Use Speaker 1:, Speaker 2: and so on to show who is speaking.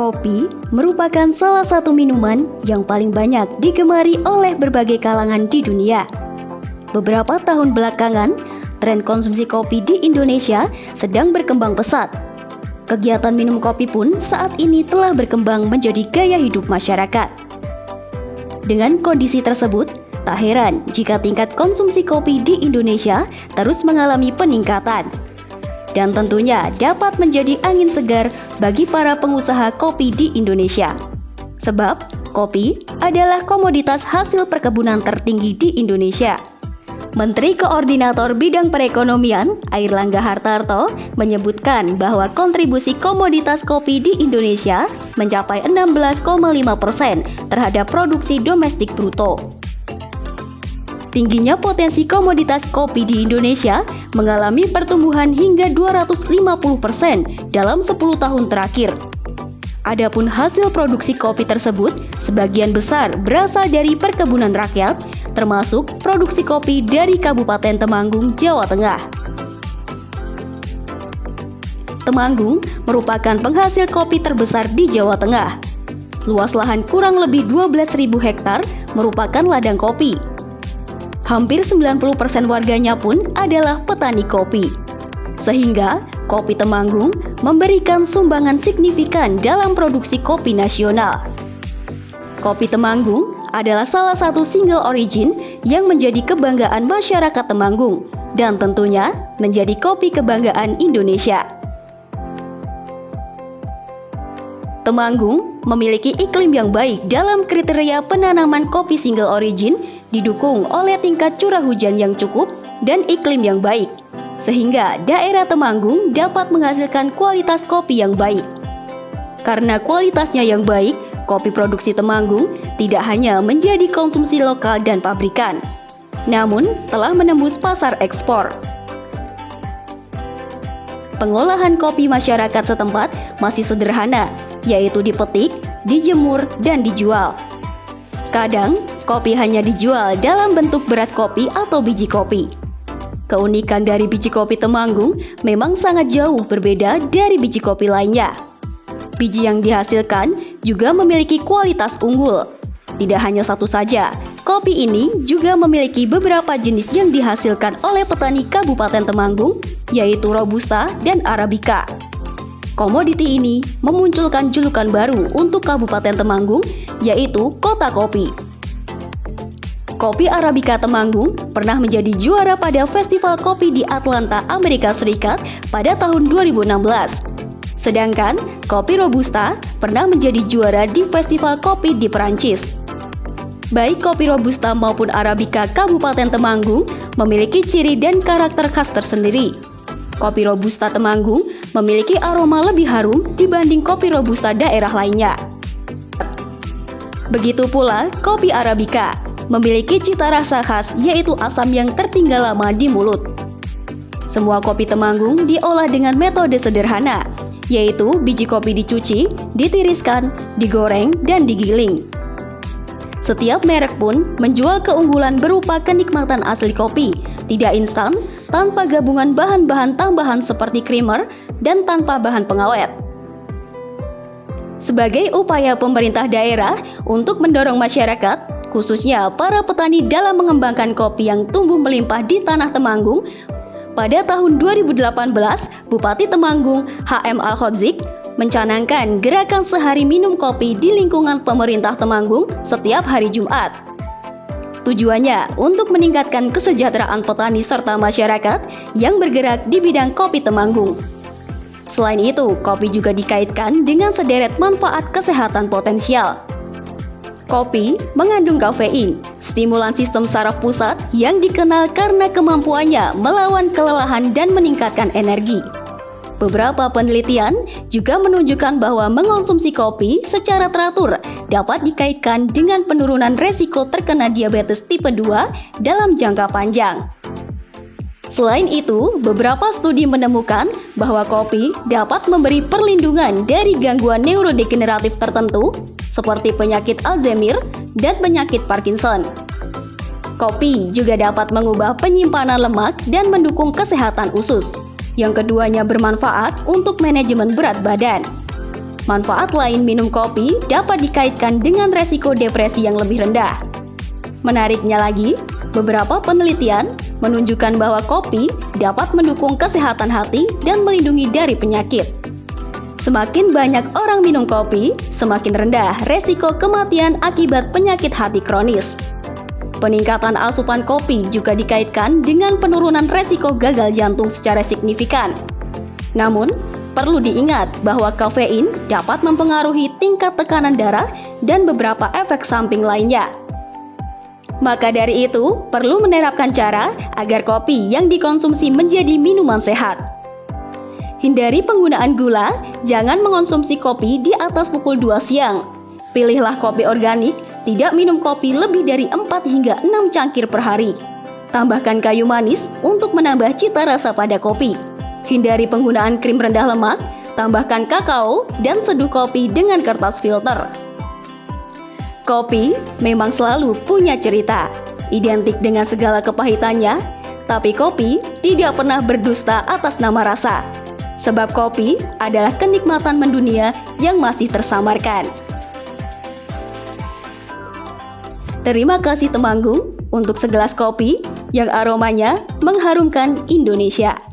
Speaker 1: Kopi merupakan salah satu minuman yang paling banyak digemari oleh berbagai kalangan di dunia. Beberapa tahun belakangan, tren konsumsi kopi di Indonesia sedang berkembang pesat. Kegiatan minum kopi pun saat ini telah berkembang menjadi gaya hidup masyarakat. Dengan kondisi tersebut, tak heran jika tingkat konsumsi kopi di Indonesia terus mengalami peningkatan. Dan tentunya dapat menjadi angin segar bagi para pengusaha kopi di Indonesia. Sebab, kopi adalah komoditas hasil perkebunan tertinggi di Indonesia. Menteri Koordinator Bidang Perekonomian, Airlangga Hartarto, menyebutkan bahwa kontribusi komoditas kopi di Indonesia mencapai 16,5% terhadap produksi domestik bruto. Tingginya potensi komoditas kopi di Indonesia mengalami pertumbuhan hingga 250% dalam 10 tahun terakhir. Adapun hasil produksi kopi tersebut sebagian besar berasal dari perkebunan rakyat, termasuk produksi kopi dari Kabupaten Temanggung, Jawa Tengah. Temanggung merupakan penghasil kopi terbesar di Jawa Tengah. Luas lahan kurang lebih 12.000 hektar merupakan ladang kopi. Hampir 90% warganya pun adalah petani kopi. Sehingga, kopi Temanggung memberikan sumbangan signifikan dalam produksi kopi nasional. Kopi Temanggung adalah salah satu single origin yang menjadi kebanggaan masyarakat Temanggung dan tentunya menjadi kopi kebanggaan Indonesia. Temanggung memiliki iklim yang baik dalam kriteria penanaman kopi single origin, didukung oleh tingkat curah hujan yang cukup dan iklim yang baik, sehingga daerah Temanggung dapat menghasilkan kualitas kopi yang baik. Karena kualitasnya yang baik, kopi produksi Temanggung tidak hanya menjadi konsumsi lokal dan pabrikan, namun telah menembus pasar ekspor. Pengolahan kopi masyarakat setempat masih sederhana, yaitu dipetik, dijemur, dan dijual. Kadang, kopi hanya dijual dalam bentuk beras kopi atau biji kopi. Keunikan dari biji kopi Temanggung memang sangat jauh berbeda dari biji kopi lainnya. Biji yang dihasilkan juga memiliki kualitas unggul. Tidak hanya satu saja, kopi ini juga memiliki beberapa jenis yang dihasilkan oleh petani Kabupaten Temanggung, yaitu Robusta dan Arabica. Komoditi ini memunculkan julukan baru untuk Kabupaten Temanggung, yaitu Kota Kopi. Kopi Arabica Temanggung pernah menjadi juara pada Festival Kopi di Atlanta, Amerika Serikat pada tahun 2016. Sedangkan kopi Robusta pernah menjadi juara di Festival Kopi di Perancis. Baik kopi Robusta maupun Arabica Kabupaten Temanggung memiliki ciri dan karakter khas tersendiri. Kopi Robusta Temanggung memiliki aroma lebih harum dibanding kopi Robusta daerah lainnya. Begitu pula kopi Arabica memiliki cita rasa khas, yaitu asam yang tertinggal lama di mulut. Semua kopi Temanggung diolah dengan metode sederhana, yaitu biji kopi dicuci, ditiriskan, digoreng, dan digiling. Setiap merek pun menjual keunggulan berupa kenikmatan asli kopi, tidak instan, tanpa gabungan bahan-bahan tambahan seperti creamer, dan tanpa bahan pengawet. Sebagai upaya pemerintah daerah untuk mendorong masyarakat, khususnya para petani dalam mengembangkan kopi yang tumbuh melimpah di tanah Temanggung, pada tahun 2018, Bupati Temanggung HM Al-Khodzik mencanangkan gerakan sehari minum kopi di lingkungan pemerintah Temanggung setiap hari Jumat. Tujuannya untuk meningkatkan kesejahteraan petani serta masyarakat yang bergerak di bidang kopi Temanggung. Selain itu, kopi juga dikaitkan dengan sederet manfaat kesehatan potensial. Kopi mengandung kafein, stimulan sistem saraf pusat yang dikenal karena kemampuannya melawan kelelahan dan meningkatkan energi. Beberapa penelitian juga menunjukkan bahwa mengonsumsi kopi secara teratur dapat dikaitkan dengan penurunan resiko terkena diabetes tipe 2 dalam jangka panjang. Selain itu, beberapa studi menemukan bahwa kopi dapat memberi perlindungan dari gangguan neurodegeneratif tertentu seperti penyakit Alzheimer dan penyakit Parkinson. Kopi juga dapat mengubah penyimpanan lemak dan mendukung kesehatan usus. Yang keduanya bermanfaat untuk manajemen berat badan. Manfaat lain minum kopi dapat dikaitkan dengan resiko depresi yang lebih rendah. Menariknya lagi, beberapa penelitian menunjukkan bahwa kopi dapat mendukung kesehatan hati dan melindungi dari penyakit. Semakin banyak orang minum kopi, semakin rendah resiko kematian akibat penyakit hati kronis. Peningkatan asupan kopi juga dikaitkan dengan penurunan resiko gagal jantung secara signifikan. Namun, perlu diingat bahwa kafein dapat mempengaruhi tingkat tekanan darah dan beberapa efek samping lainnya. Maka dari itu, perlu menerapkan cara agar kopi yang dikonsumsi menjadi minuman sehat. Hindari penggunaan gula, jangan mengonsumsi kopi di atas pukul 2 siang. Pilihlah kopi organik, tidak minum kopi lebih dari 4 hingga 6 cangkir per hari. Tambahkan kayu manis untuk menambah cita rasa pada kopi. Hindari penggunaan krim rendah lemak, tambahkan kakao, dan seduh kopi dengan kertas filter. Kopi memang selalu punya cerita, identik dengan segala kepahitannya, tapi kopi tidak pernah berdusta atas nama rasa. Sebab kopi adalah kenikmatan mendunia yang masih tersamarkan. Terima kasih Temanggung untuk segelas kopi yang aromanya mengharumkan Indonesia.